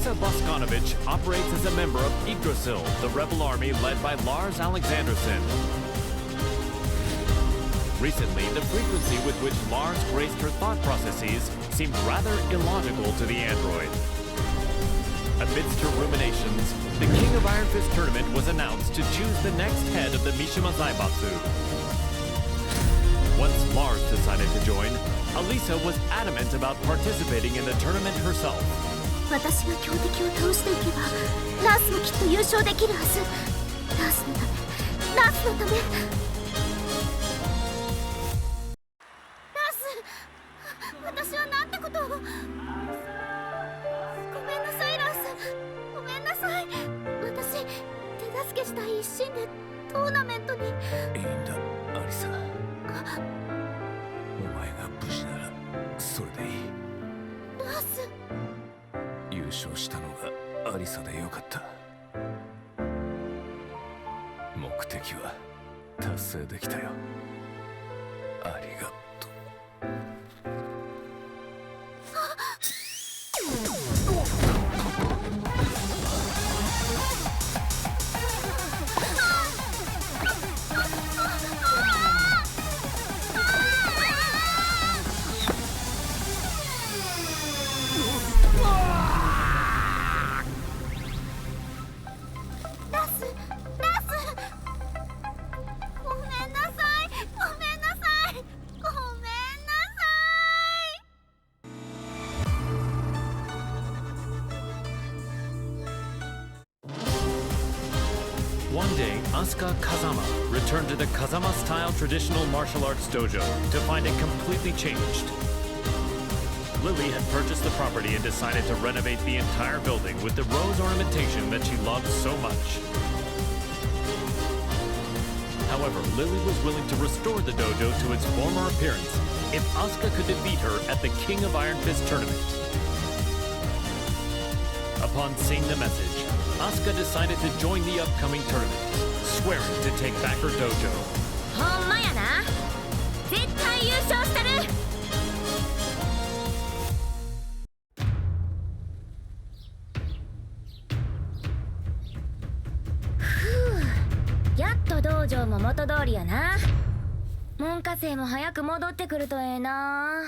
Alisa Bosconovitch operates as a member of Yggdrasil, the rebel army led by Lars Alexandersson. Recently, the frequency with which Lars graced her thought processes seemed rather illogical to the android. Amidst her ruminations, the King of Iron Fist tournament was announced to choose the next head of the Mishima Zaibatsu. Once Lars decided to join, Alisa was adamant about participating in the tournament herself. 私が強敵を倒していけばラースもきっと優勝できるはず。ラースのため、ラースのため。ラース、私はなんてことを。ごめんなさいラース、ごめんなさい。私手助けしたい一心でトーナメントに。いいんだアリサ、お前が無事ならそれでいい。ラース、優勝したのがアリサでよかった。目的は達成できたよ。ありがとう。One day, Asuka Kazama returned to the Kazama-style traditional martial arts dojo to find it completely changed. Lili had purchased the property and decided to renovate the entire building with the rose ornamentation that she loved so much. However, Lili was willing to restore the dojo to its former appearance if Asuka could defeat her at the King of Iron Fist tournament. Upon seeing the message, Asuka decided to join the upcoming tournament, swearing to take back her dojo. ほんまやな。絶対優勝したる。ふう、やっと道場も元通りやな。門下生も早く戻ってくるとええな。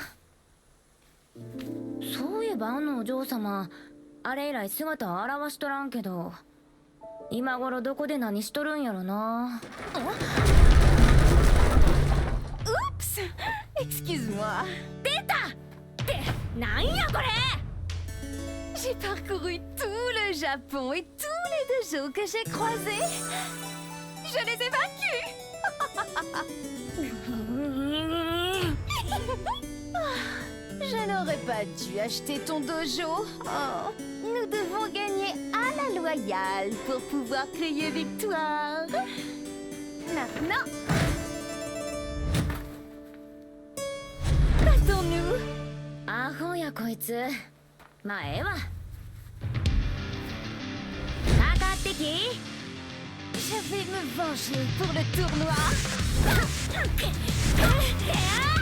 そういえばあのお嬢様、あれ以来姿を現しとらんけど、今頃どこで何しとるんやろな。Oups! Excuse-moi. 出た！ってなんやこれ！ J'ai parcouru tout le Japon et tous les dojos que j'ai croisés. Je les ai vaincus. Je n'aurais pas dû acheter ton dojo. Oh, nous devons gagner à la loyale pour pouvoir crier victoire. Maintenant, battons-nous. Ah, yaこいつ。まあええわ。かかってき。Je vais me venger pour le tournoi.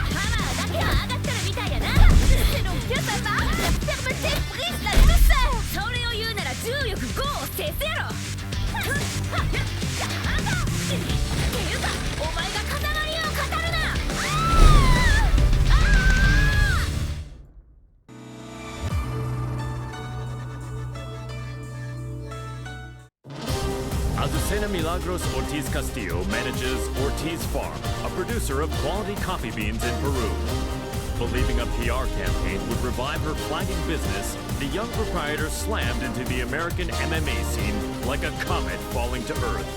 ハマーだけは上がってるみたいやな。C'est donc que ça va? La fermeté brise la douceur. それを言うなら重力5を制せろ。っていうか、お前が風の理由を語るな。Azucena Milagros Ortiz Castillo manages Ortiz Farm, a producer of quality coffee beans in Peru. Believing a PR campaign would revive her flagging business, the young proprietor slammed into the American MMA scene like a comet falling to Earth.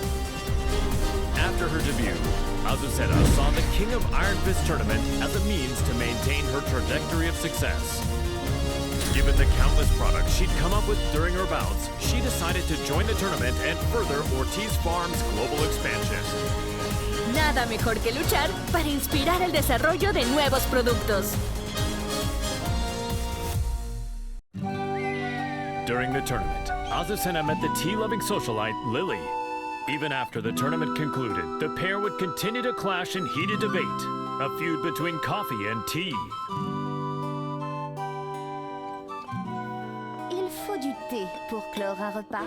After her debut, Azucena saw the King of Iron Fist tournament as a means to maintain her trajectory of success. Given the countless products she'd come up with during her bouts, she decided to join the tournament and further Ortiz Farm's global expansion. Nada mejor que luchar para inspirar el desarrollo de nuevos productos. During the tournament, Azucena met the tea-loving socialite Lili. Even after the tournament concluded, the pair would continue to clash in heated debate, a feud between coffee and tea. Il faut du thé. pour clore un repas.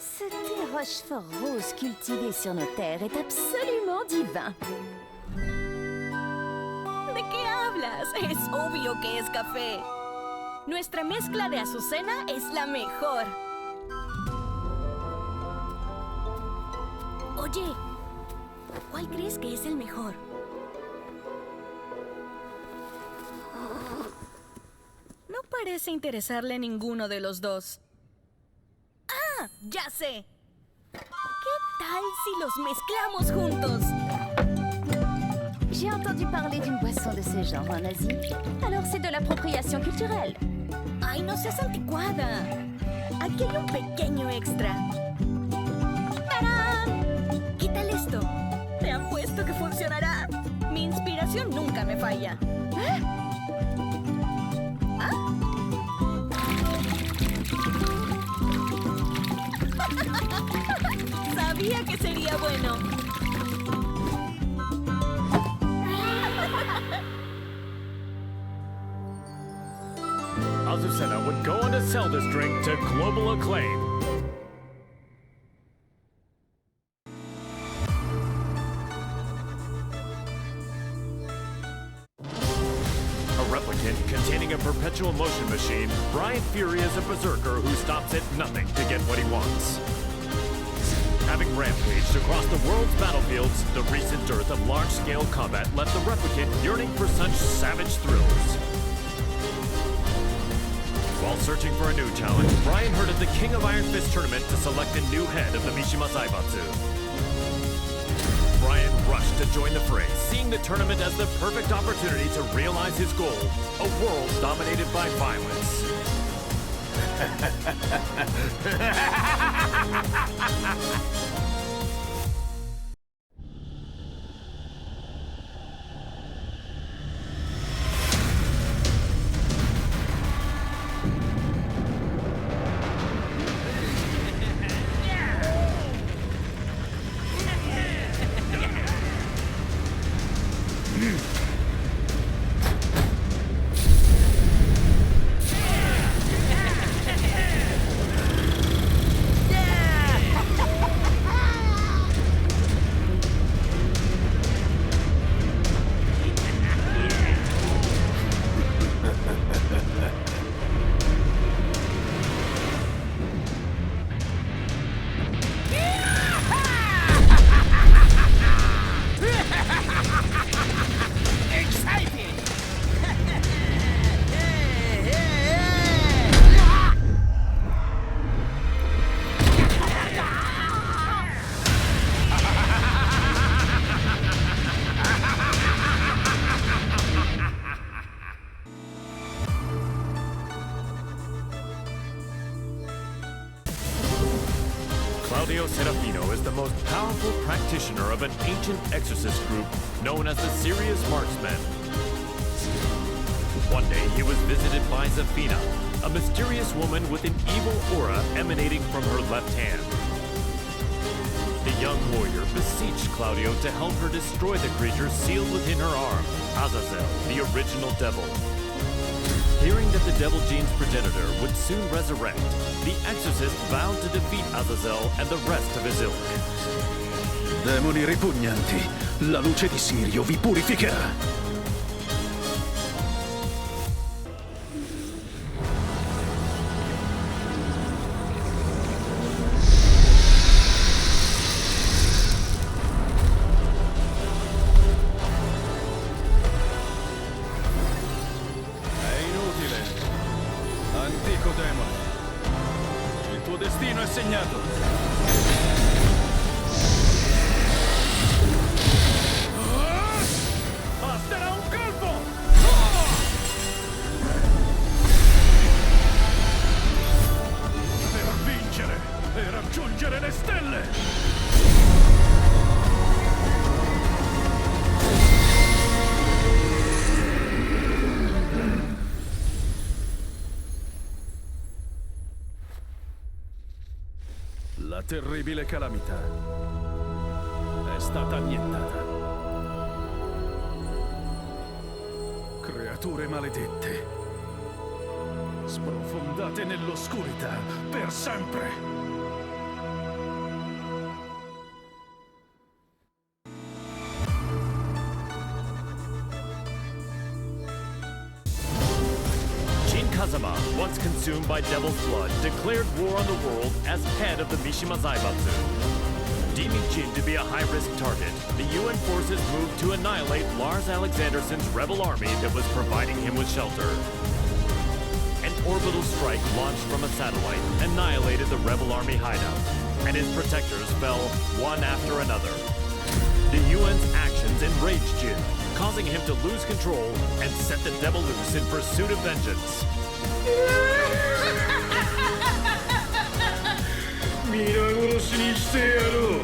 Ce thé Rochefort rose cultivé sur nos terres est absolument divin. ¿De qué hablas? Es obvio que es café. Nuestra mezcla de Azucena es la mejor. Oye, ¿cuál crees que es el mejor? No parece interesarle ninguno de los dos. ¡Ah! ¡Ya sé! ¿Qué tal si los mezclamos juntos? J'ai entendu parler d'une boisson de ce genre en Asie. Alors c'est de l'appropriation culturelle. ¡Ay, no seas anticuada! Aquí hay un pequeño extra. ¡Tarán! ¿Qué tal esto? Te apuesto que funcionará. Mi inspiración nunca me falla. Sabía que sería bueno. Azucena would go on to sell this drink to global acclaim. A replicant containing a perpetual motion machine, Bryan Fury is a berserker who stops at nothing to get what he wants. Having rampaged across the world's battlefields, the recent dearth of large-scale combat left the replicant yearning for such savage thrills. While searching for a new challenge, Bryan heard of the King of Iron Fist tournament to select a new head of the Mishima Zaibatsu. Bryan rushed to join the fray, seeing the tournament as the perfect opportunity to realize his goal, a world dominated by violence. Claudio Serafino is the most powerful practitioner of an ancient exorcist group known as the Serious Marksmen. One day he was visited by Zafina, a mysterious woman with an evil aura emanating from her left hand. The young warrior beseeched Claudio to help her destroy the creature sealed within her arm, Azazel, the original devil. Hearing that the Devil Gene's progenitor would soon resurrect, the exorcist vowed to defeat Azazel and the rest of his ilk. Demoni ripugnanti, la luce di Sirio vi purificherà. La terribile calamità è stata annientata. Creature maledette, Sprofondate nell'oscurità per sempre. Jin Kazama, once consumed by devil's blood, declared war on the world as head of the Mishima Zaibatsu. Deeming Jin to be a high-risk target, the UN forces moved to annihilate Lars Alexandersson's rebel army that was providing him with shelter. An orbital strike launched from a satellite annihilated the rebel army hideout, and his protectors fell one after another. The UN's actions enraged Jin, causing him to lose control and set the devil loose in pursuit of vengeance. 皆殺しにしてやろう。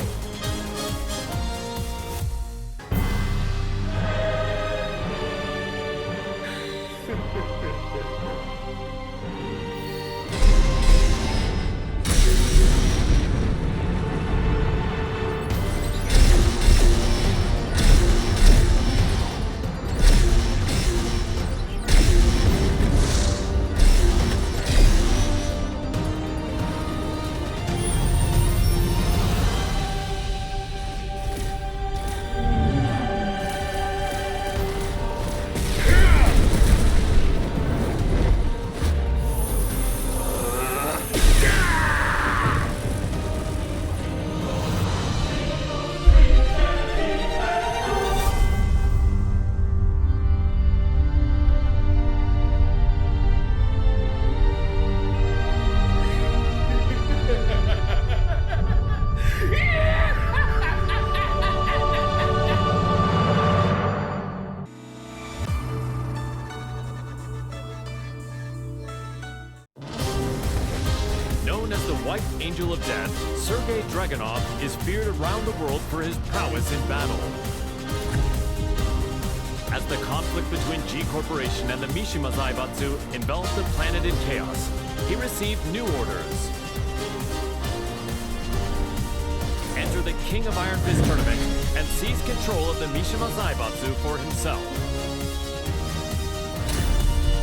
Angel of Death, Sergei Dragunov is feared around the world for his prowess in battle. As the conflict between G Corporation and the Mishima Zaibatsu enveloped the planet in chaos, he received new orders. Enter the King of Iron Fist tournament and seize control of the Mishima Zaibatsu for himself.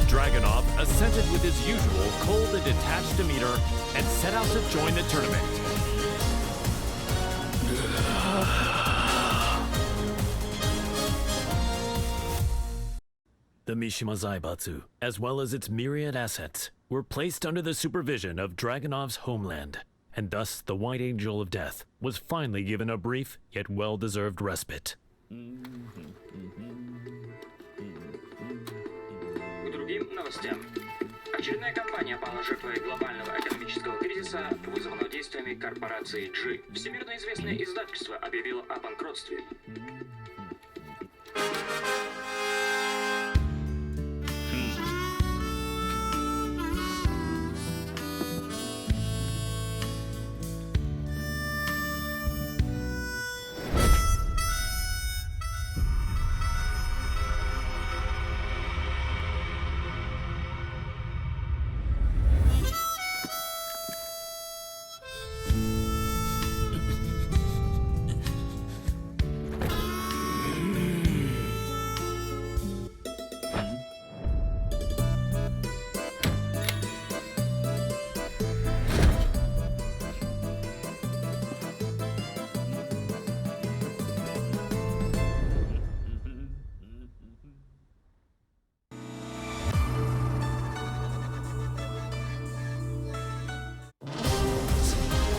Dragunov assented with his usual cold and detached demeanor and set out to join the tournament. The Mishima Zaibatsu, as well as its myriad assets, were placed under the supervision of Dragunov's homeland, and thus the White Angel of Death was finally given a brief yet well-deserved respite. К другим новостям. Очередная компания пала жертвой глобального экономического кризиса, вызванного действиями корпорации G. Всемирно известное издательство объявило о банкротстве.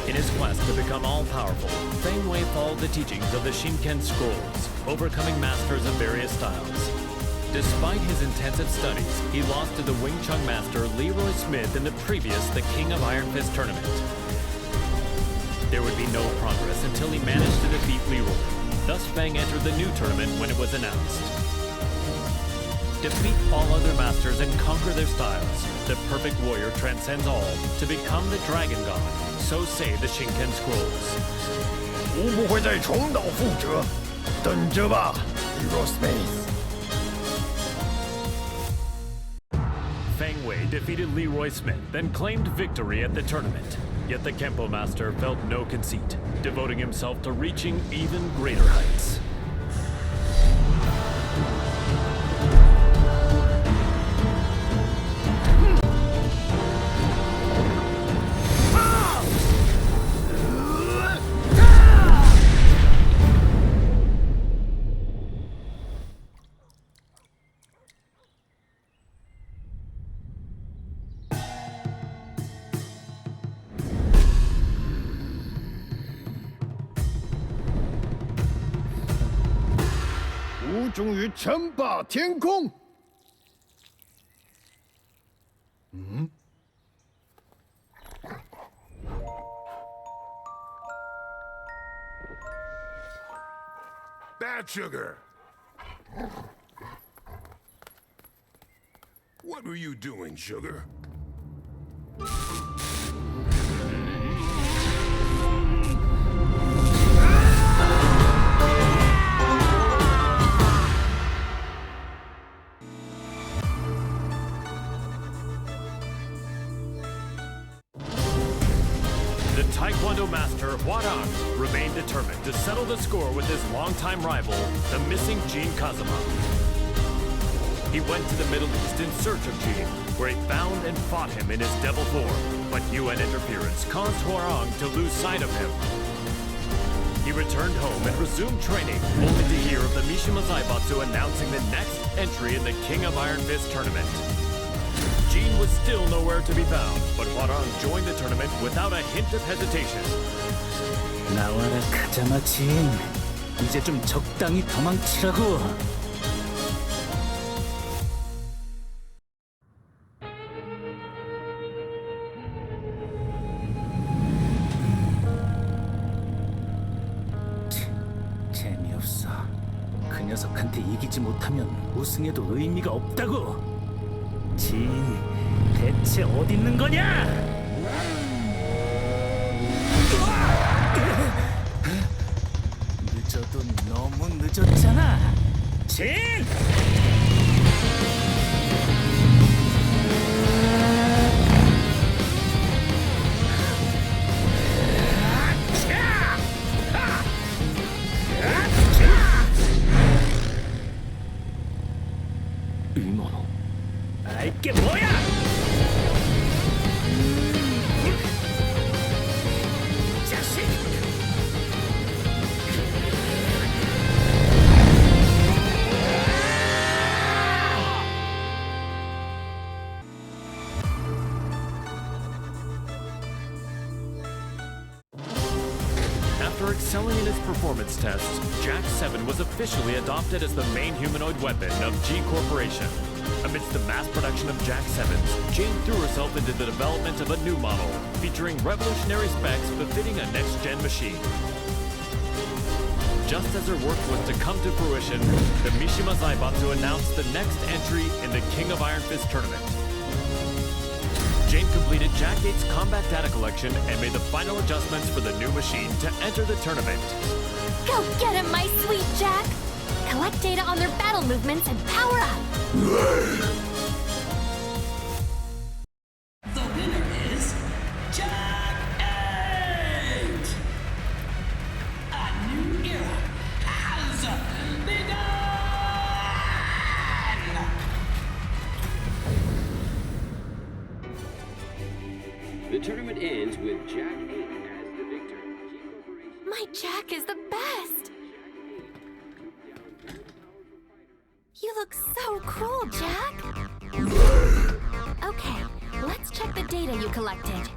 In his quest to become all-powerful, Feng Wei followed the teachings of the Shinken Scrolls, overcoming masters of various styles. Despite his intensive studies, he lost to the Wing Chun master Leroy Smith in the previous The King of Iron Fist tournament. There would be no progress until he managed to defeat Leroy. Thus Feng entered the new tournament when it was announced. Defeat all other masters and conquer their styles. The perfect warrior transcends all to become the Dragon God. So say the Shinken Scrolls. 无不会再重蹈覆辙，等着吧 ，Leroy Smith。 Feng Wei defeated Leroy Smith, then claimed victory at the tournament. Yet the Kempo master felt no conceit, devoting himself to reaching even greater heights. 终于称霸天空。Bad sugar. What were you doing, sugar? The Taekwondo master Hwoarang remained determined to settle the score with his longtime rival, the missing Jin Kazama. He went to the Middle East in search of Jin, where he found and fought him in his devil form, but UN interference caused Hwoarang to lose sight of him. He returned home and resumed training, only to hear of the Mishima Zaibatsu announcing the next entry in the King of Iron Fist tournament. Jin was still nowhere to be found, but Hwoarang joined the tournament without a hint of hesitation. 나와라 카자마 진. 이제 좀 적당히 도망치라고. 재미없어. 그 녀석한테 이기지 못하면 우승에도 의미가 없다고. 진, 대체 어디 있는 거냐? 늦어도 너무 늦었잖아. 진! 이게 뭐야? 자식! After excelling in his performance tests, Jack 7 was officially adopted as the main humanoid weapon of G Corporation. Amidst the mass production of Jack 7s, Jane threw herself into the development of a new model, featuring revolutionary specs befitting a next-gen machine. Just as her work was to come to fruition, the Mishima Zaibatsu announced the next entry in the King of Iron Fist tournament. Jane completed Jack 8's combat data collection and made the final adjustments for the new machine to enter the tournament. Go get him, my sweet Jack! Collect data on their battle movements and power up! The winner is Jack 8! A new era has begun! The tournament ends with Jack 8 as the victor. My Jack is the best! You look so cool, Jack! Okay, let's check the data you collected.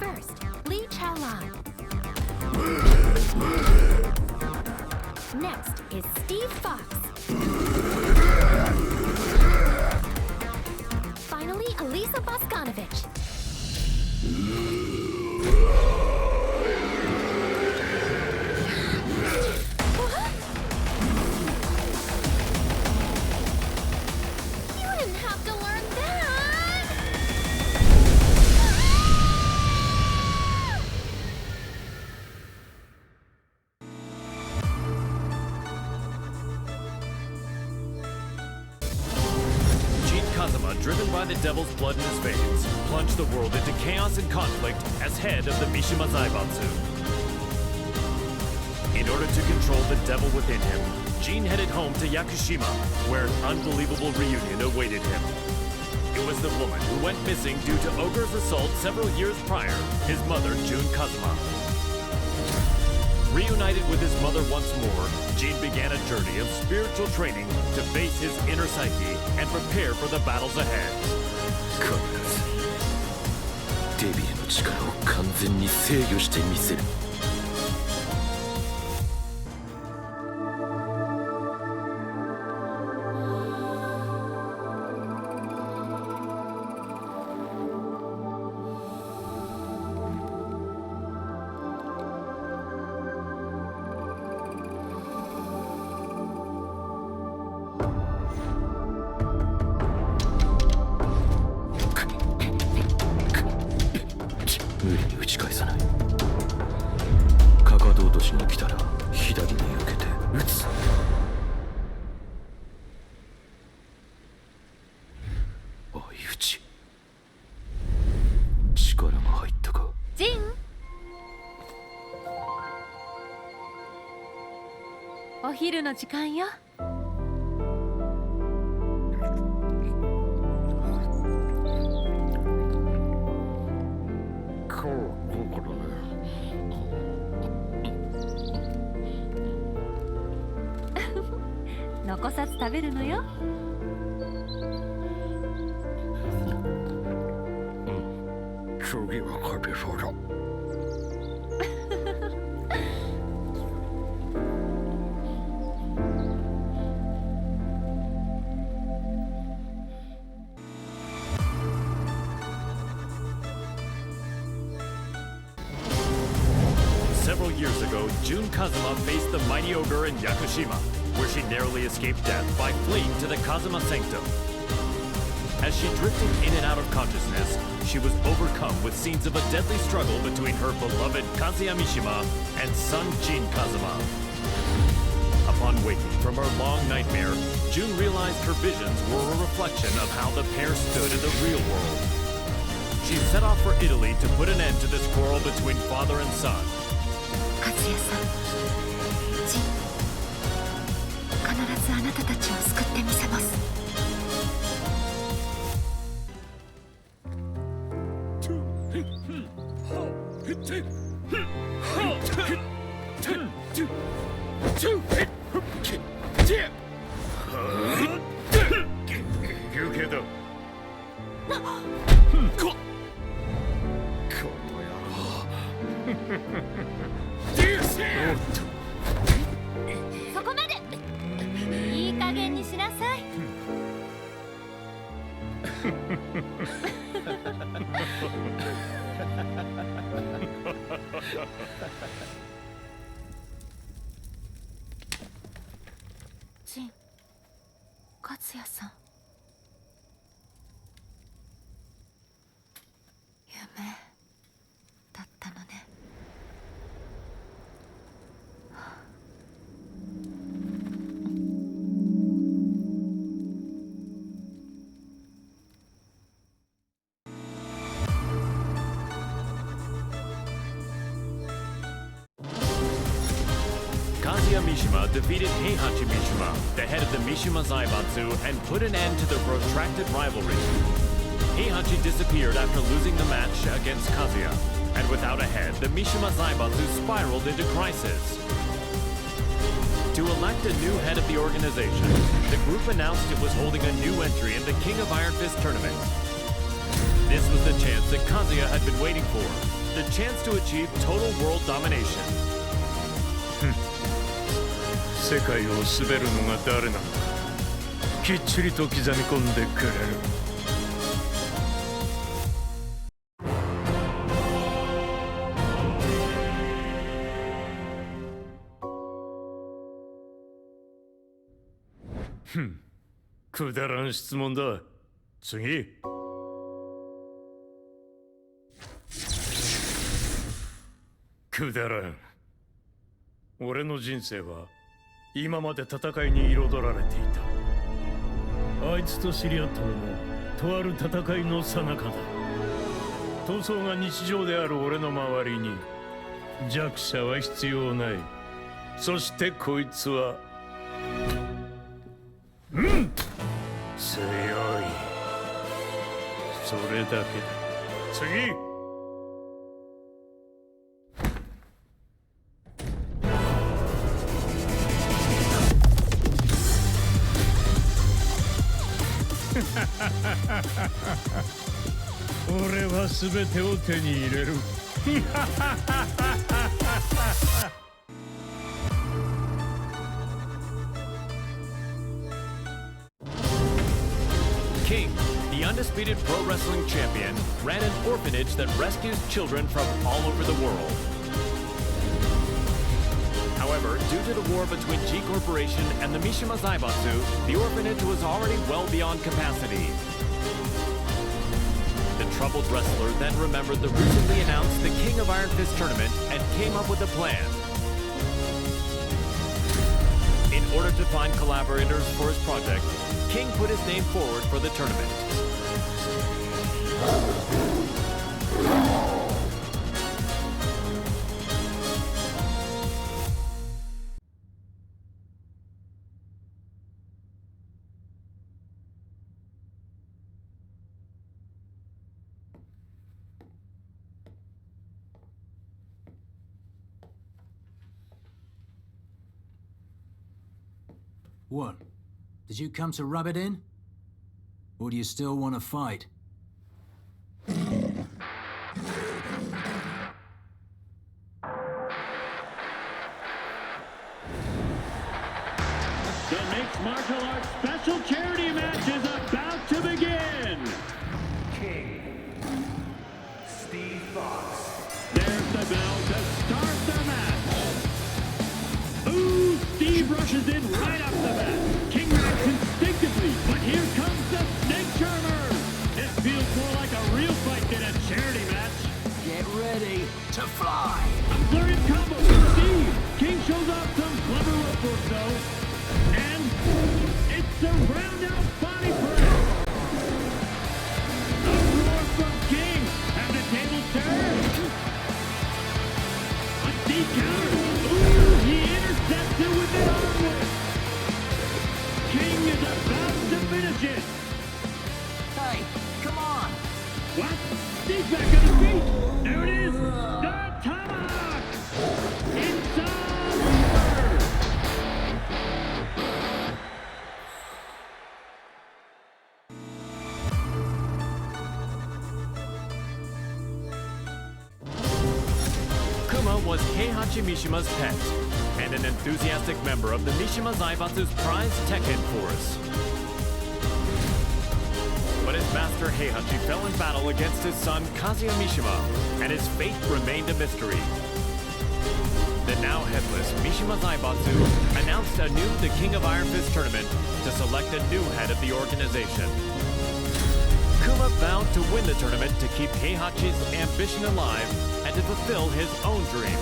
First, Lee Chaolan. Next is Steve Fox. Finally, Alisa Bosconovitch. Kazama, driven by the devil's blood in his veins, plunged the world into chaos and conflict as head of the Mishima Zaibatsu. In order to control the devil within him, Jin headed home to Yakushima, where an unbelievable reunion awaited him. It was the woman who went missing due to Ogre's assault several years prior, his mother, Jun Kazama. Reunited with his mother once more, Jin began a journey of spiritual training to face his inner psyche and prepare for the battles ahead. 必ずデビルの力を完全に制御してみせる。お昼の時間よ。残さず食べるのよ。次は勝てそうだ。Several years ago, Jun Kazama faced the mighty ogre in Yakushima, where she narrowly escaped death by fleeing to the Kazama Sanctum. As she drifted in and out of consciousness, she was overcome with scenes of a deadly struggle between her beloved Kazuya Mishima and son Jin Kazama. Upon waking from her long nightmare, Jun realized her visions were a reflection of how the pair stood in the real world. She set off for Italy to put an end to this quarrel between father and son. カズヤさん、ジン、必ずあなたたちを救ってみせます。休憩だ。そこまで。いい加減にしなさい。ジン、カズヤさん。夢だったのね。Kazuya Mishima defeated Heihachi Mishima, the head of the Mishima Zaibatsu, and put an end to their protracted rivalry. Heihachi disappeared after losing the match against Kazuya, and without a head, the Mishima Zaibatsu spiraled into crisis. To elect a new head of the organization, the group announced it was holding a new entry in the King of Iron Fist tournament. This was the chance that Kazuya had been waiting for, the chance to achieve total world domination. 世界を滑るのが誰なのかきっちりと刻み込んでくれる。くだらん質問だ。次。くだらん。俺の人生は今まで戦いに彩られていた。あいつと知り合ったのもとある戦いの最中だ。闘争が日常である俺の周りに弱者は必要ない。そしてこいつは強い。それだけだ。次。俺は全てを手に入れる。King, the undisputed pro wrestling champion, ran an orphanage that rescues children from all over the world. However, due to the war between G Corporation and the Mishima Zaibatsu, the orphanage was already well beyond capacity. The troubled wrestler then remembered the recently announced the King of Iron Fist tournament and came up with a plan. In order to find collaborators for his project, King put his name forward for the tournament. What? Did you come to rub it in? Or do you still want to fight? The mixed martial arts special charity match is about to begin! King. Steve Fox. There's the bell to start the match! Ooh, Steve rushes in right off the bat. King reacts instinctively, but here comes the snake charmer! This feels more like a real fight than a charity match. Get ready to fly! A flurry of combos from Steve! King shows off some clever rope work though. And it's a round-out body press! A roar from King! And the table turns! A deep counter! Ooh, he intercepts it with an arm whip! King is about to finish it! Hey, come on! What? Steve's back on his feet! There it is! The tomahawk! It's over! Kuma was Heihachi Mishima's pet, and an enthusiastic member of the Mishima Zaibatsu's prized Tekken force. But his master Heihachi fell in battle against his son Kazuya Mishima, and his fate remained a mystery. The now headless Mishima Zaibatsu announced anew the King of Iron Fist tournament to select a new head of the organization. Kuma vowed to win the tournament to keep Heihachi's ambition alive and to fulfill his own dream.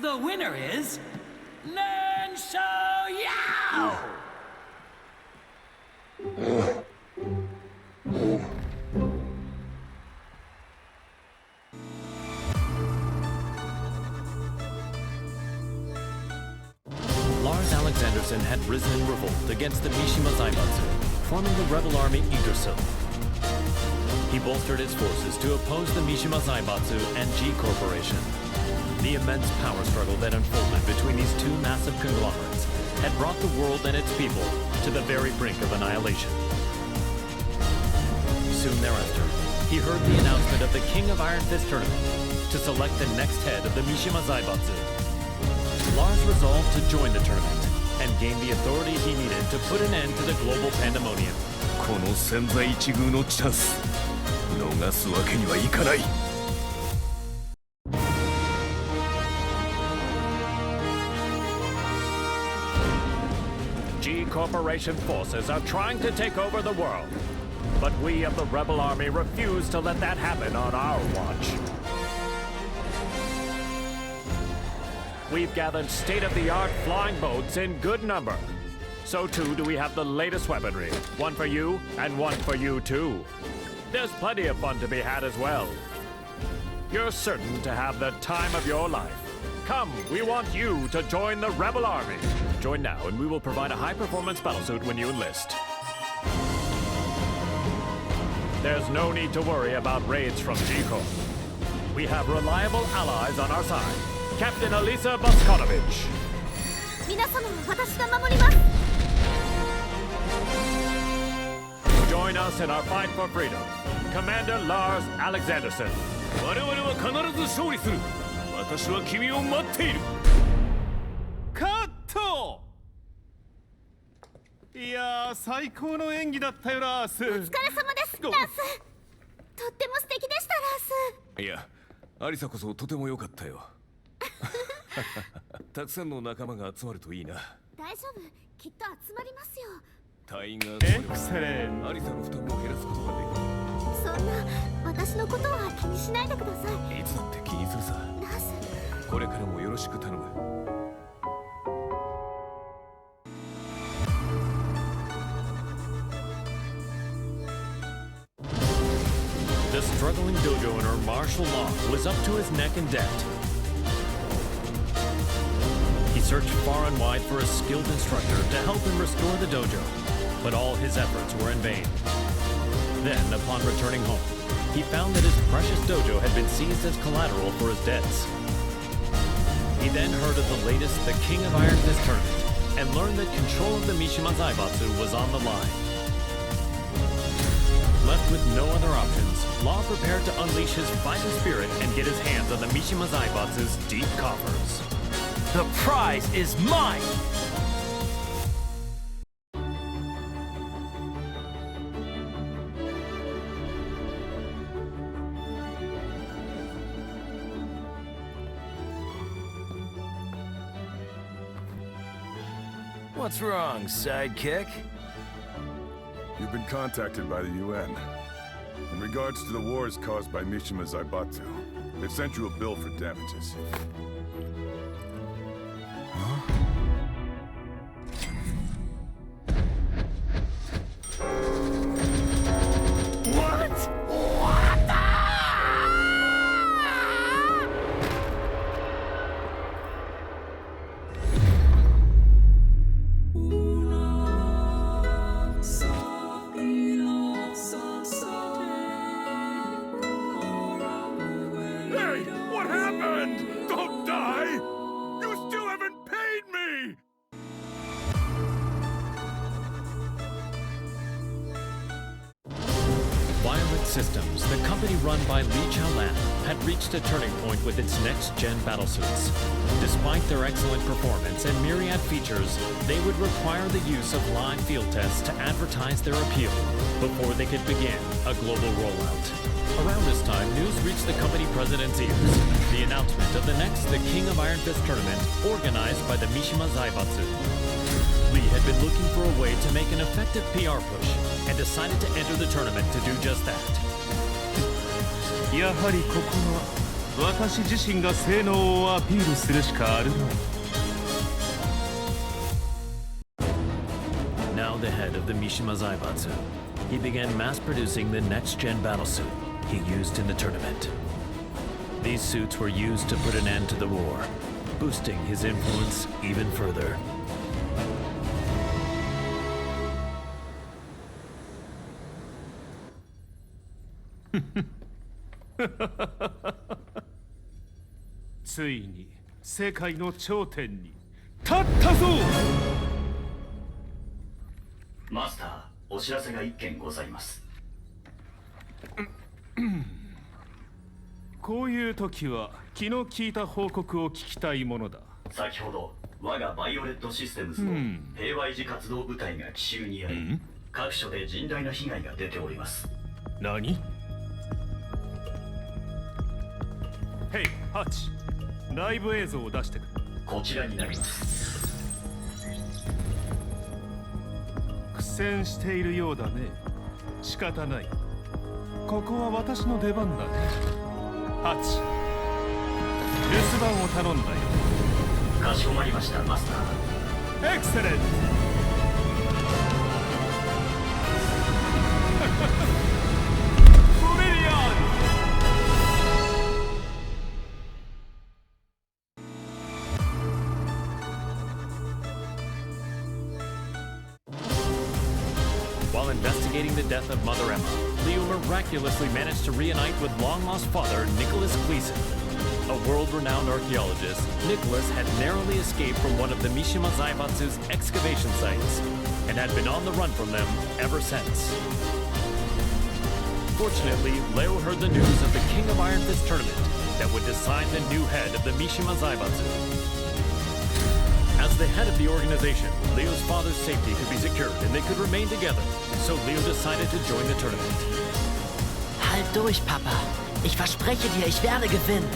The winner is Ling Xiaoyu! Lars Alexandersson had risen in revolt against the Mishima Zaibatsu, forming the rebel army Yggdrasil. He bolstered his forces to oppose the Mishima Zaibatsu and G Corporation. The immense power struggle that unfolded between these two massive conglomerates had brought the world and its people to the very brink of annihilation. Soon thereafter, he heard the announcement of the King of Iron Fist tournament to select the next head of the Mishima Zaibatsu. Lars resolved to join the tournament and gain the authority he needed to put an end to the global pandemonium. この千載一遇のチャンス逃すわけにはいかない。 G Corporation forces are trying to take over the world. But we of the Rebel Army refuse to let that happen on our watch. We've gathered state-of-the-art flying boats in good number. So too do we have the latest weaponry. One for you, and one for you too. There's plenty of fun to be had as well. You're certain to have the time of your life. Come, we want you to join the Rebel Army. Join now and we will provide a high-performance battlesuit when you enlist. There's no need to worry about raids from G-Corp. We have reliable allies on our side. Captain Alisa Bosconovitch. 皆様も私が守ります。 Join us in our fight for freedom. Commander Lars Alexandersson. 我々は必ず勝利する。私は君を待っている。カットいやー、最高の演技だったよ、ラース。お疲れ様です、ラース。とっても素敵でした、ラース。いや、アリサこそとても良かったよ。たくさんの仲間が集まるといいな。大丈夫、きっと集まりますよ。隊員がエクセレン。アリサの負担も減らすことができる。そんな、私のことは気にしないでください。いつだって気にするさ。ラース。これからもよろしく頼む。The struggling dojo owner, martial law, was up to his neck in debt. He searched far and wide for a skilled instructor to help him restore the dojo, but all his efforts were in vain. Then, upon returning home, he found that his precious dojo had been seized as collateral for his debts. He then heard of the latest The King of Iron Fist tournament and learned that control of the Mishima Zaibatsu was on the line. Left with no other options, Law prepared to unleash his fighting spirit and get his hands on the Mishima Zaibatsu's deep coffers. The prize is mine! What's wrong, sidekick? You've been contacted by the UN. In regards to the wars caused by Mishima Zaibatsu, they've sent you a bill for damages. Systems, the company run by Li Chaolan, had reached a turning point with its next-gen battlesuits. Despite their excellent performance and myriad features, they would require the use of live field tests to advertise their appeal before they could begin a global rollout. Around this time, news reached the company president's ears. The announcement of the next The King of Iron Fist tournament, organized by the Mishima Zaibatsu. Lee had been looking for a way to make an effective PR push and decided to enter the tournament to do just that. やはりここは私自身が性能をアピールするしかあるまい。Now the head of the Mishima Zaibatsu, he began mass-producing the next-gen battlesuit he used in the tournament. These suits were used to put an end to the war, boosting his influence even further. Master, お知らせが一件ございます。こういう時は気の利いた報告を聞きたいものだ。先ほど我がバイオレットシステムズの平和維持活動部隊が奇襲に遭い、各所で甚大な被害が出ております。何？ヘイ、ハッチ、ライブ映像を出してくれ。こちらになります。苦戦しているようだね。仕方ない。ここは私の出番だね。ハッチ、留守番を頼んだよ。かしこまりました、マスター。エクセレント。While investigating the death of Mother Emma, Leo miraculously managed to reunite with long-lost father Nicholas Gleason. A world-renowned archaeologist, Nicholas had narrowly escaped from one of the Mishima Zaibatsu's excavation sites and had been on the run from them ever since. Fortunately, Leo heard the news of the King of Iron Fist tournament that would decide the new head of the Mishima Zaibatsu. As the head of the organization, Leo's father's safety could be secured and they could remain together. So Leo decided to join the tournament. Halt durch, Papa. Ich verspreche dir, ich werde gewinnen.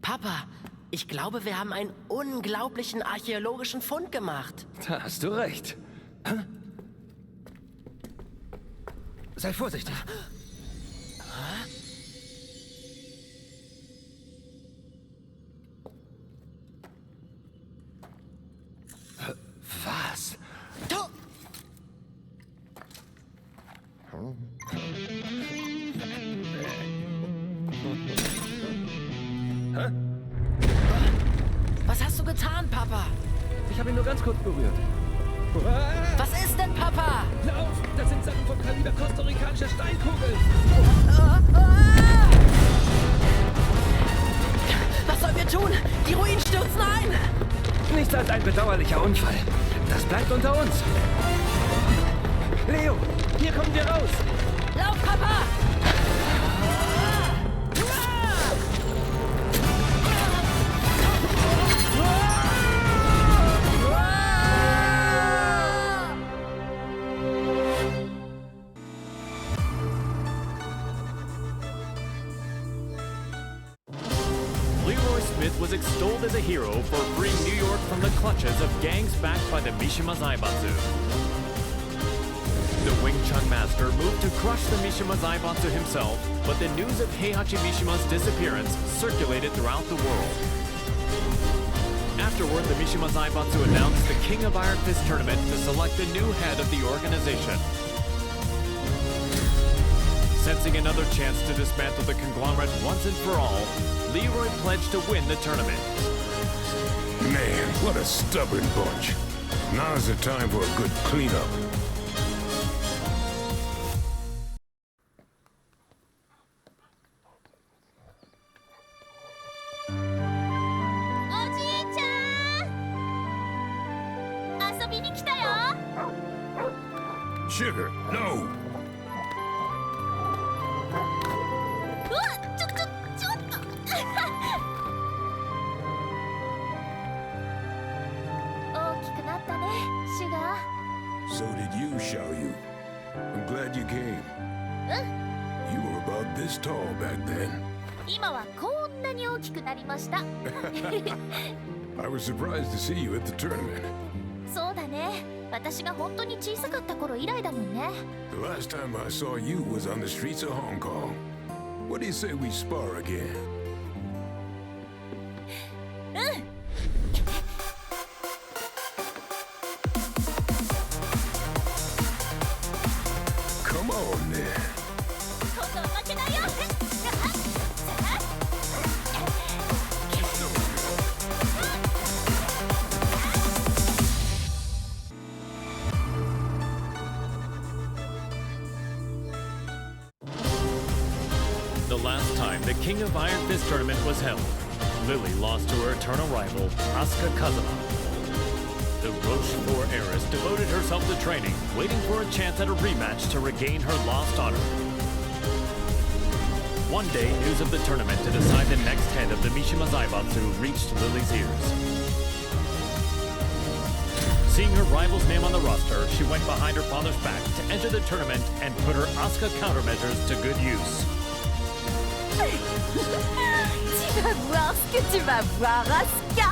Papa, ich glaube, wir haben einen unglaublichen archäologischen Fund gemacht. Da hast du recht. Sei vorsichtig. Was? Was hast du getan, Papa? Ich habe ihn nur ganz kurz berührt. Was ist denn, Papa? Lauf! Das sind Sachen vom Kaliber kostarikanischer Steinkugeln. Was sollen wir tun? Die Ruinen stürzen ein! Nichts als ein bedauerlicher Unfall. Das bleibt unter uns. Leo, hier kommen wir raus. Lauf, Papa! Leroy Smith was extolled as a hero for freeing New York from the clutches of gangs backed by the Mishima Zaibatsu. The Wing Chun master moved to crush the Mishima Zaibatsu himself, but the news of Heihachi Mishima's disappearance circulated throughout the world. Afterward, the Mishima Zaibatsu announced the King of Iron Fist tournament to select the new head of the organization. Sensing another chance to dismantle the conglomerate once and for all, Leroy pledged to win the tournament. Man, what a stubborn bunch. Now's the time for a good cleanup. Sugar, no! So did you, Xiaoyu. I'm glad you came. You were about this tall back then. I was surprised to see you at the tournament. The last time I saw you was on the streets of Hong Kong. What do you say we spar again? Come on, then. The last time the King of Iron Fist tournament was held, Lili lost to her eternal rival, Asuka Kazama. The Rochefort heiress devoted herself to training, waiting for a chance at a rematch to regain her lost honor. One day, news of the tournament to decide the next head of the Mishima Zaibatsu reached Lili's ears. Seeing her rival's name on the roster, she went behind her father's back to enter the tournament and put her Asuka countermeasures to good use. Tu vas voir ce que tu vas voir, Asuka.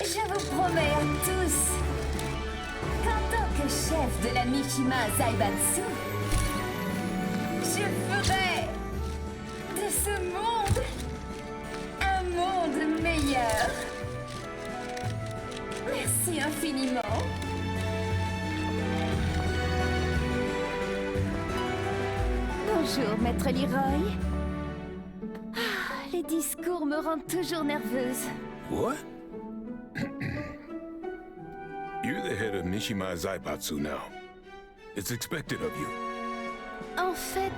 Je vous promets à tous qu'en tant que chef de la Mishima Zaibatsu, je ferai de ce monde un monde meilleur. Merci infiniment. Bonjour, Maître Leroy. Les discours me rendent toujours nerveuse. What? You're the head of Mishima Zaibatsu now. It's expected of you. En fait,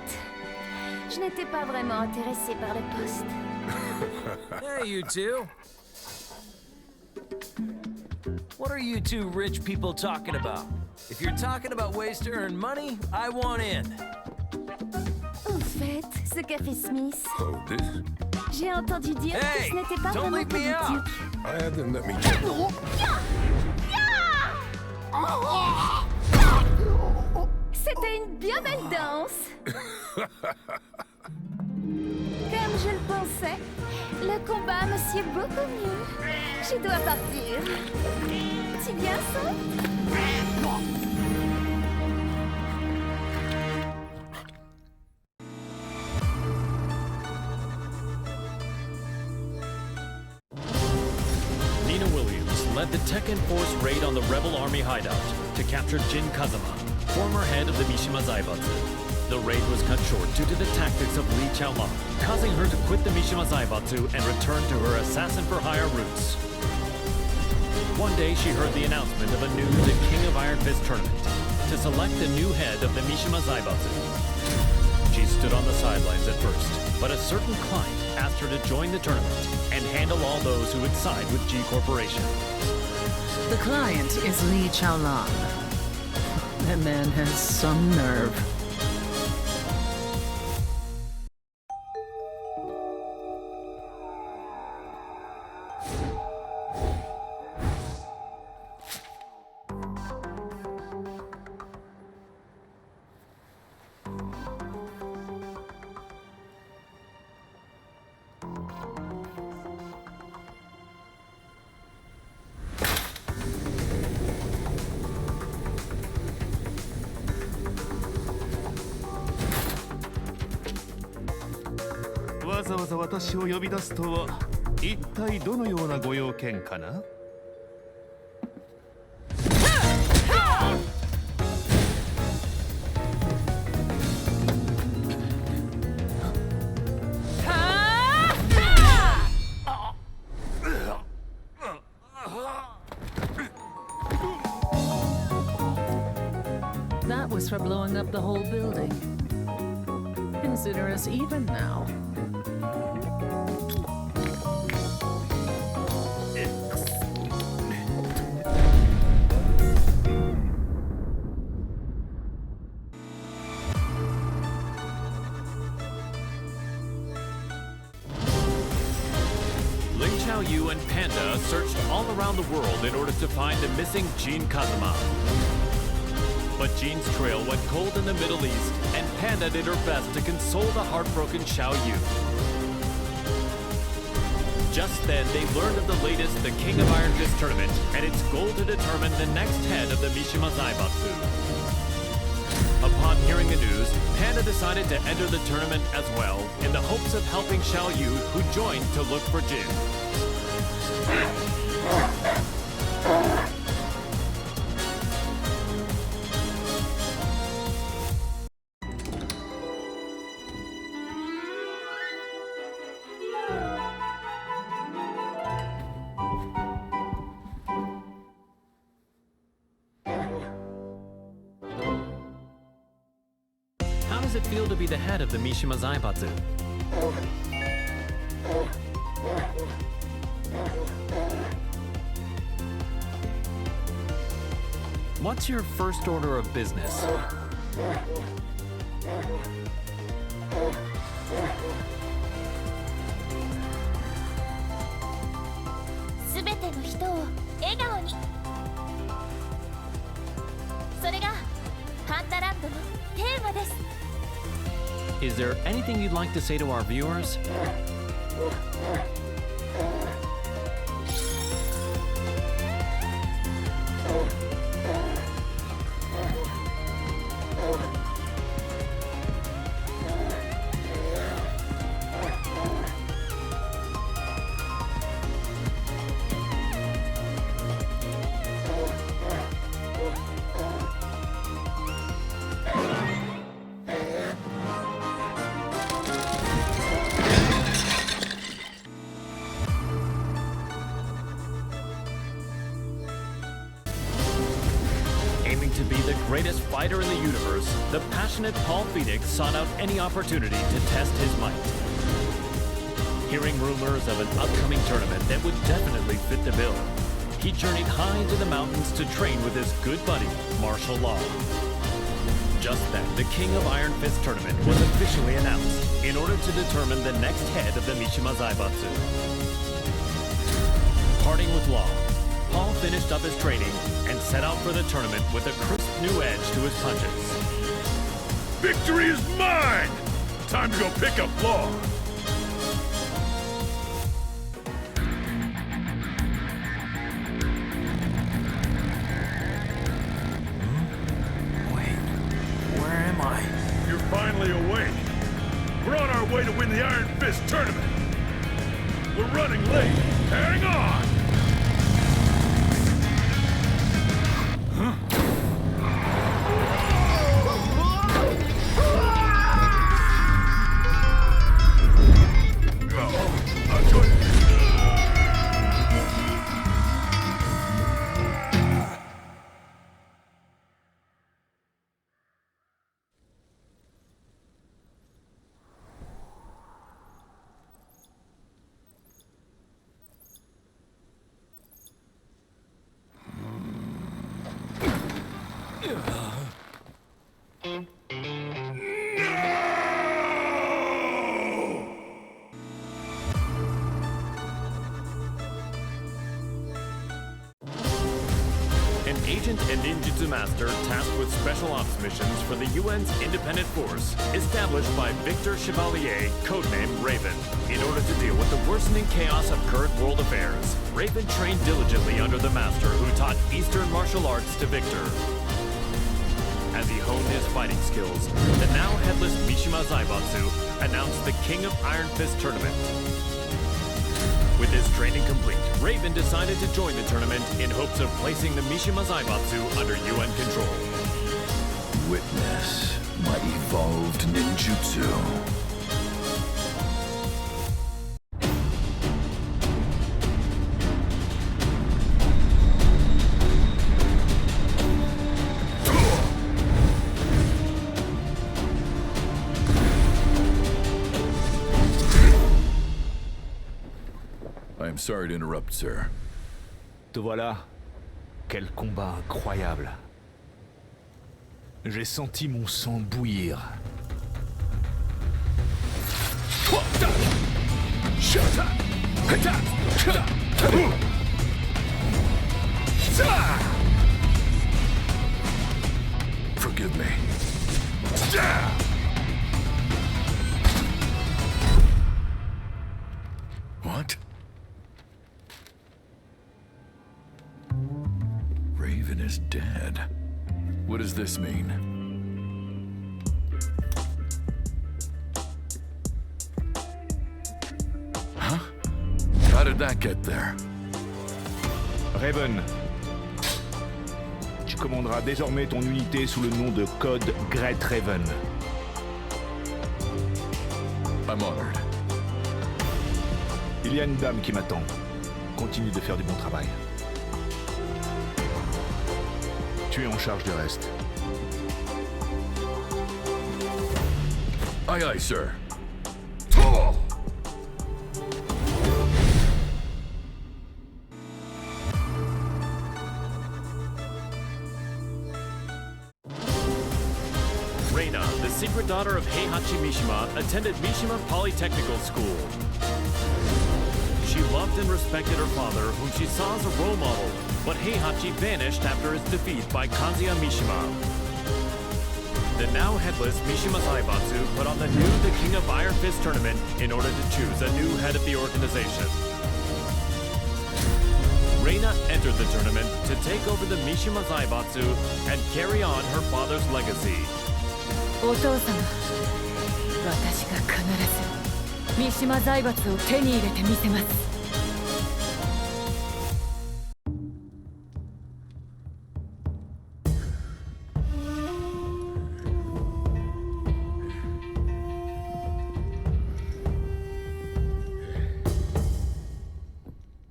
je n'étais pas vraiment intéressée par le poste. Hey, you two. What are you two rich people talking about? If you're talking about ways to earn money, I want in. Au fait, ce café Smith. Oh, this? J'ai entendu dire que ce n'était pas don't vraiment leave me out. politique. I had them let me check. C'était une bien belle danse. Comme je le pensais, le combat me sied beaucoup mieux. Je dois partir. Tu viens, ça? Nina Williams led the Tekken Force raid on the rebel army hideout to capture Jin Kazama, former head of the Mishima Zaibatsu. The raid was cut short due to the tactics of Ling Xiaoyu, causing her to quit the Mishima Zaibatsu and return to her assassin-for-hire roots. One day, she heard the announcement of a new The King of Iron Fist tournament to select the new head of the Mishima Zaibatsu. She stood on the sidelines at first, but a certain client asked her to join the tournament and handle all those who would side with G Corporation. The client is Li Chaolan. That man has some nerve. Why わざわざ私を呼び出すとは一体どのようなご用件かな。That was for blowing up the whole building. Consider us even now. Ling Xiaoyu and Panda searched all around the world in order to find the missing Jin Kazama. But Jin's trail went cold in the Middle East, and Panda did her best to console the heartbroken Xiaoyu. Just then, they learned of the latest The King of Iron Fist tournament and its goal to determine the next head of the Mishima Zaibatsu. Upon hearing the news, Panda decided to enter the tournament as well, in the hopes of helping Xiaoyu, who joined to look for Jin. How does it feel to be the head of the Mishima Zaibatsu? What's your first order of business? Is there anything you'd like to say to our viewers? Aiming to be the greatest fighter in the universe, the passionate Paul Phoenix sought out any opportunity to test his might. Hearing rumors of an upcoming tournament that would definitely fit the bill, he journeyed high into the mountains to train with his good buddy, martial law. Just then, the King of Iron Fist tournament was officially announced in order to determine the next head of the Mishima Zaibatsu. Parting with Law, Paul finished up his training and set out for the tournament with a crisp new edge to his punches. Victory is mine! Time to go pick up Law. Finally awake. We're on our way to win the Iron Fist tournament. We're running late. Hang on! Huh? Agent and ninjutsu master tasked with special ops missions for the UN's independent force, established by Victor Chevalier, codenamed Raven. In order to deal with the worsening chaos of current world affairs, Raven trained diligently under the master who taught Eastern martial arts to Victor. As he honed his fighting skills, the now headless Mishima Zaibatsu announced the King of Iron Fist tournament. With his training complete, Raven decided to join the tournament in hopes of placing the Mishima Zaibatsu under UN control. Witness my evolved ninjutsu. I'm sorry to interrupt, sir. Te voilà. Quel combat incroyable. J'ai senti mon sang bouillir. Forgive me. What? Raven is dead. What does this mean? Huh? How did that get there? Raven, tu commanderas désormais ton unité sous le nom de code Great Raven. I'm honored. Il y a une dame qui m'attend. Continue de faire du bon travail. Tu es en charge du reste. Aye, aye, sir. Reina, the secret daughter of Heihachi Mishima, attended Mishima Polytechnical School. She loved and respected her father, whom she saw as a role model, but Heihachi vanished after his defeat by Kazuya Mishima. The now headless Mishima Zaibatsu put on the King of Iron Fist tournament in order to choose a new head of the organization. Reina entered the tournament to take over the Mishima Zaibatsu and carry on her father's legacy. お父様、私が必ず三島財閥を手に入れてみせます。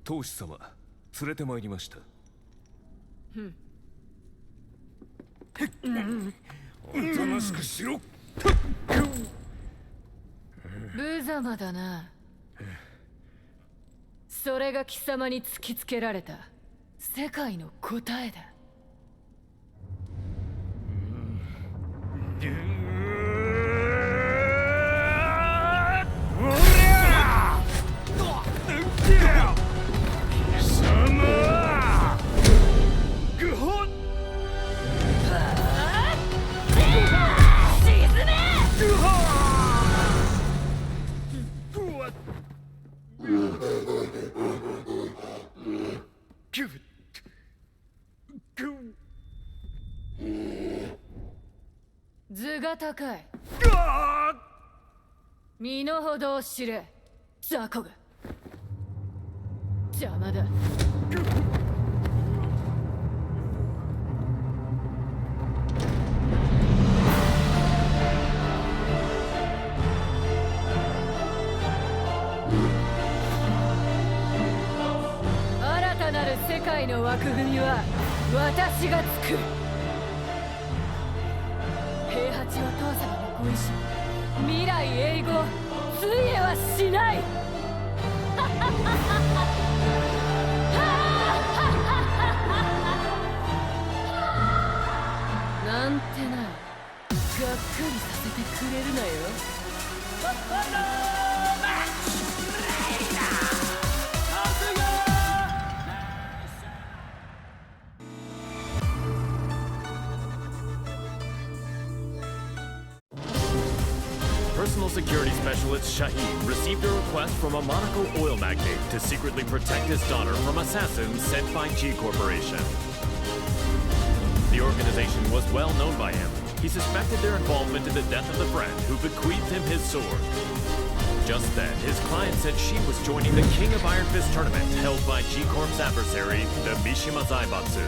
当主様、連れてまいりました。おとなしくしろ。無様だな。それが貴様に突きつけられた世界の答えだ。図が高い。身の程を知れ、雑魚が。邪魔だ。新たなる世界の枠組みは私が作る。平八は父様のご意志、未来永劫ついえはしない。なんてな、がっかりさせてくれるなよ。Personal security specialist Shaheen received a request from a Monaco oil magnate to secretly protect his daughter from assassins sent by G Corporation. The organization was well known by him. He suspected their involvement in the death of the friend who bequeathed him his sword. Just then, his client said she was joining the King of Iron Fist tournament held by G Corp's adversary, the Mishima Zaibatsu.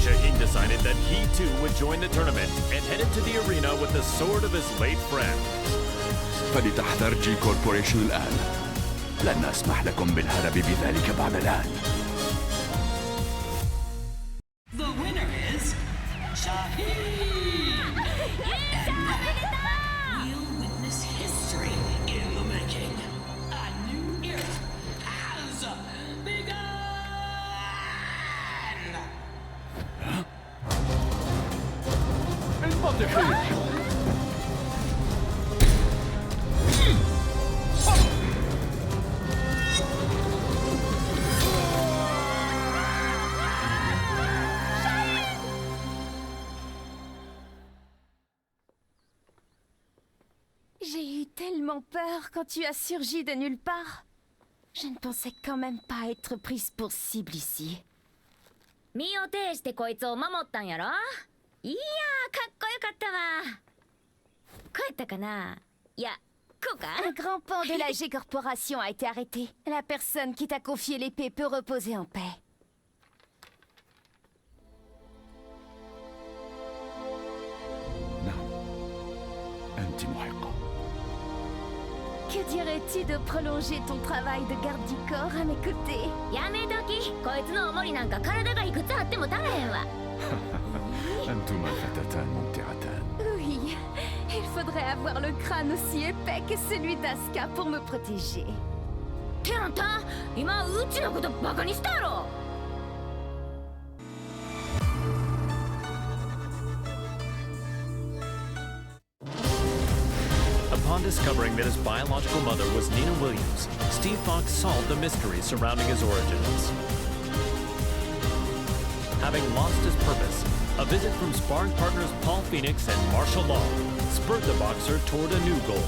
Shaheen decided that he too would join the tournament and headed to the arena with the sword of his late friend. فلتحذر جي كوربوريشن الآن. لن أسمح لكم بالهرب بذلك بعد الآن. The winner is Shaheen! We'll witness history in the making. A new era has begun! J'ai eu tellement peur quand tu as surgi de nulle part. Je ne pensais quand même pas être prise pour cible ici. 身を挺してこいつを守ったんやろ。いやー、かっこよかったわ。こうやったかな。いや、こうか。Un grand pan de la G Corporation a été arrêté. La personne qui t'a confié l'épée peut reposer en paix. أنت محقة. Que dirais-tu de prolonger ton travail de garde du corps à mes côtés? やめとき。こいつの重りなんか体がいくつあっても足らへんわ。أنتما فتاتان ممتعتان. Oui, il faudrait avoir le crâne aussi épais que celui d'Asuka pour me protéger. ってあんた、今うちのことバカにしたやろ。Upon discovering that his biological mother was Nina Williams, Steve Fox solved the mystery surrounding his origins. Having lost his purpose, a visit from sparring partners Paul Phoenix and Martial Law spurred the boxer toward a new goal.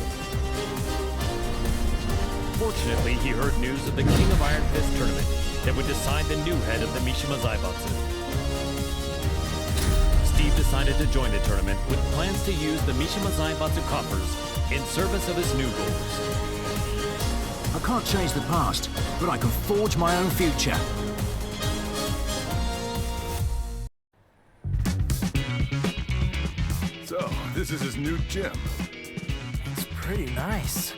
Fortunately, he heard news of the King of Iron Fist tournament that would decide the new head of the Mishima Zaibatsu. Steve decided to join the tournament with plans to use the Mishima Zaibatsu coffers in service of his new goal. I can't change the past, but I can forge my own future. So, this is his new gym. It's pretty nice.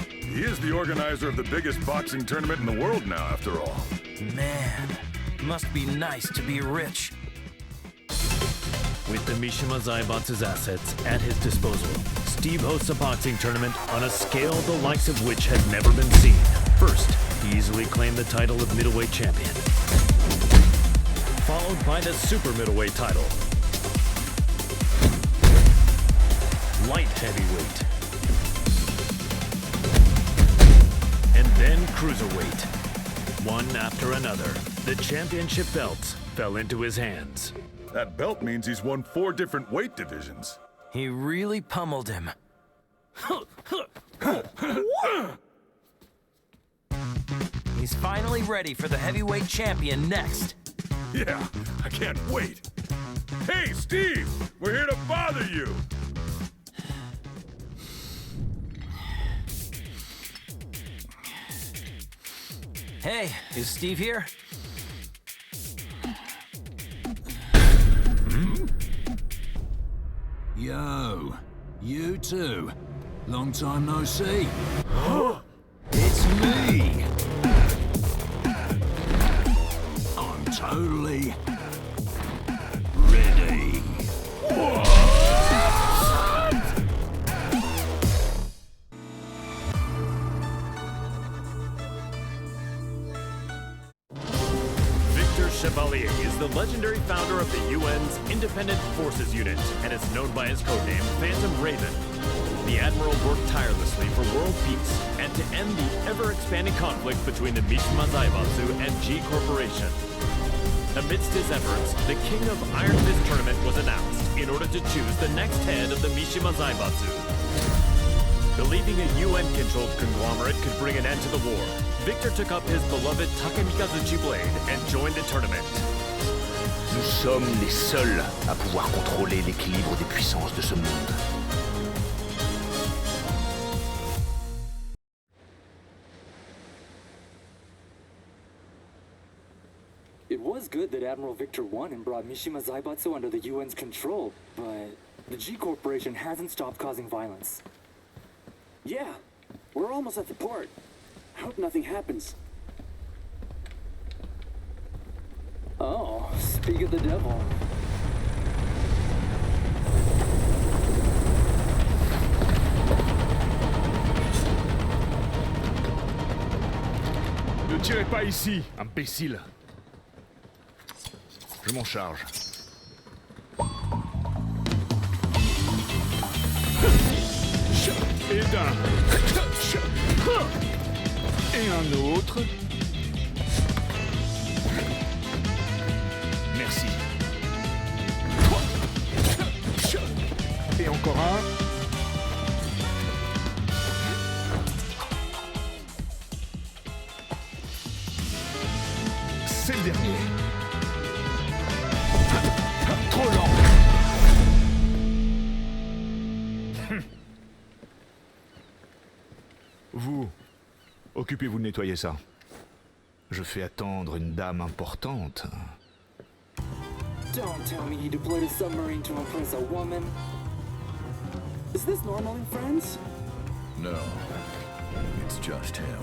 He is the organizer of the biggest boxing tournament in the world now, after all. Man, must be nice to be rich. With the Mishima Zaibatsu's assets at his disposal, Steve hosts a boxing tournament on a scale the likes of which had never been seen. First, He easily claimed the title of middleweight champion, followed by the super middleweight title, light heavyweight, and then cruiserweight. One after another, the championship belts fell into his hands. That belt means he's won 4 different weight divisions. He really pummeled him. He's finally ready for the heavyweight champion next. Yeah, I can't wait. Hey, Steve! We're here to bother you! Hey, is Steve here? Yo, you too. Long time no see. It's me! I'm totally ready. Chevalier is the legendary founder of the UN's Independent Forces Unit and is known by his codename Phantom Raven. The Admiral worked tirelessly for world peace and to end the ever-expanding conflict between the Mishima Zaibatsu and G Corporation. Amidst his efforts, the King of Iron Fist Tournament was announced in order to choose the next head of the Mishima Zaibatsu. Believing a UN-controlled conglomerate could bring an end to the war, Victor took up his beloved Takemikazuchi blade and joined the tournament. Nous sommes les seuls à pouvoir contrôler l'équilibre des puissances de ce monde. It was good that Admiral Victor won and brought Mishima Zaibatsu under the UN's control, but the G Corporation hasn't stopped causing violence. Yeah, we're almost at the port. I hope nothing happens. Oh, speak of the devil. Ne tirez pas ici, imbécile. Je m'en charge. Et d'un. Et un autre. Merci. Et encore un. C'est le dernier. Trop lent. Vous, occupez-vous de nettoyer ça. Je fais attendre une dame importante. Don't tell me he deployed a submarine to impress a woman. Is this normal in friends? No, it's just him.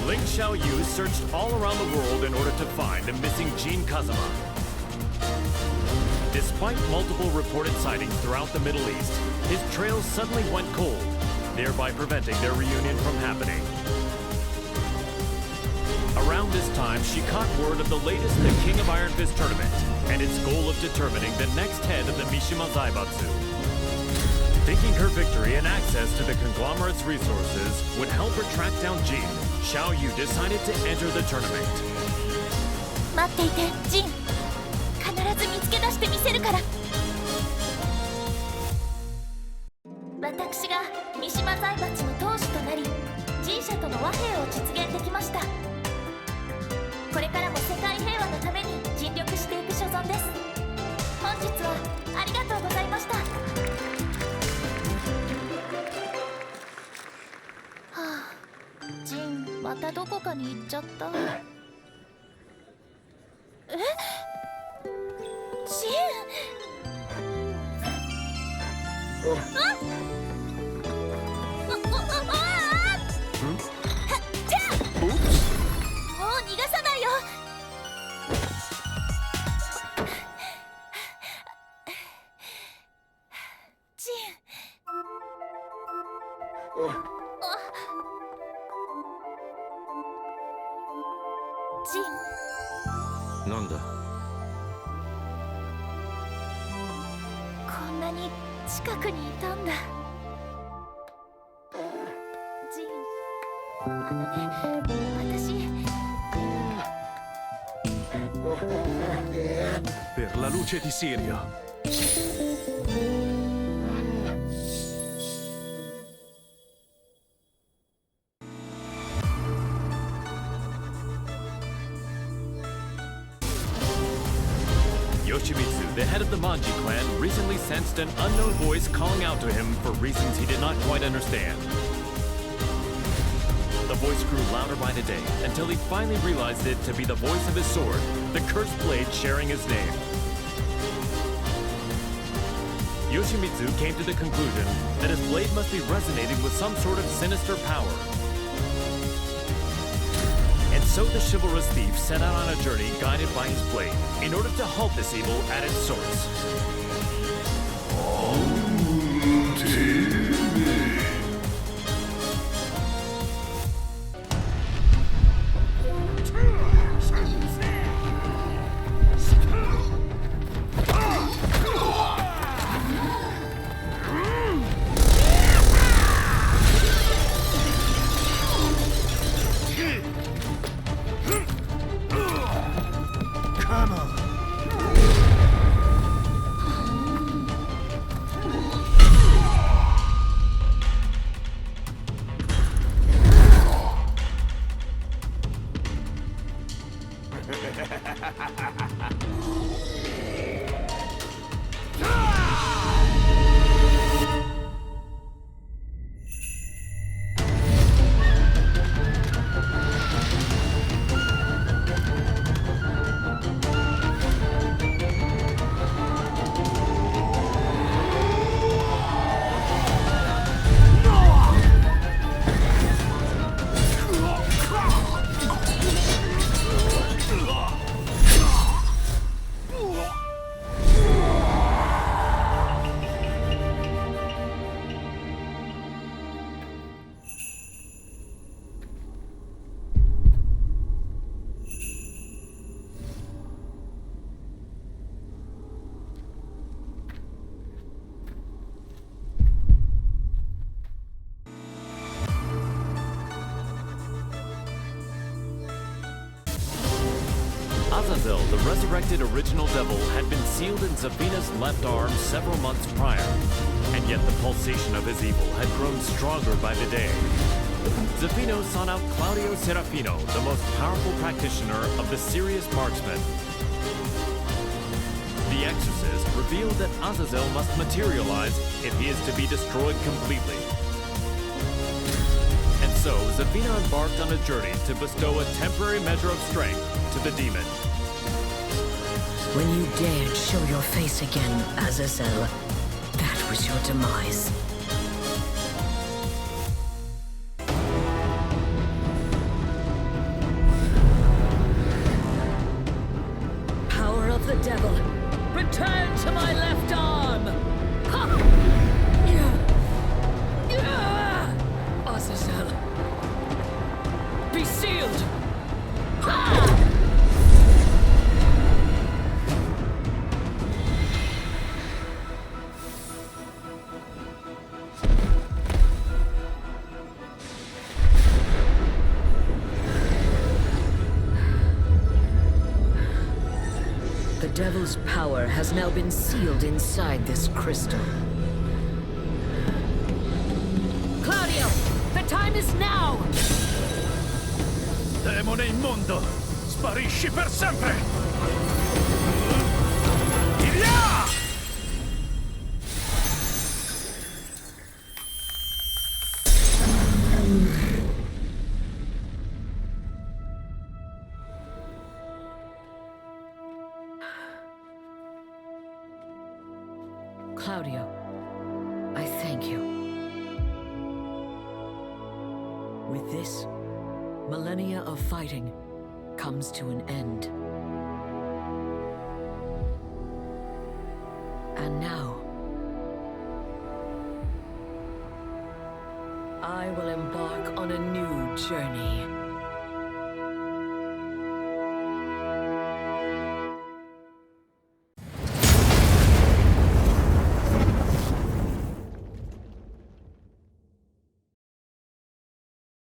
Ling Xiaoyu searched all around the world in order to find the missing Jin Kazama. Despite multiple reported sightings throughout the Middle East, his trails suddenly went cold, thereby preventing their reunion from happening. Around this time, she caught word of the latest The King of Iron Fist tournament and its goal of determining the next head of the Mishima Zaibatsu. Thinking her victory and access to the conglomerate's resources would help her track down Jin, Xiaoyu decided to enter the tournament. 待っていて、ジン。必ず見つけ出してみせるから。私が三島財閥の当主となり、G社との和平を実現できました。これからも世界平和のために尽力していく所存です。本日はありがとうございました。ジン、またどこかに行っちゃった。え？ジン！あっ！ジン、なんだ。こんなに近くにいたんだ。ジン、私。Per la luce di Sirio. Yoshimitsu, the head of the Manji clan, recently sensed an unknown voice calling out to him for reasons he did not quite understand. The voice grew louder by the day, until he finally realized it to be the voice of his sword, the cursed blade sharing his name. Yoshimitsu came to the conclusion that his blade must be resonating with some sort of sinister power. And so the chivalrous thief set out on a journey guided by his blade, in order to halt this evil at its source. Azazel, the resurrected original devil, had been sealed in Zafina's left arm several months prior, and yet the pulsation of his evil had grown stronger by the day. Zafina sought out Claudio Serafino, the most powerful practitioner of the serious marksman. The exorcist revealed that Azazel must materialize if he is to be destroyed completely. And so, Zafina embarked on a journey to bestow a temporary measure of strength to the demon. When you dared show your face again, Azazel, that was your demise. Power of the devil, return to my left arm! Azazel, be sealed! The devil's power has now been sealed inside this crystal. Claudio, the time is now! Demone immondo! Sparisci per sempre! Via! Claudio, I thank you. With this, millennia of fighting comes to an end. And now, I will embark on a new journey.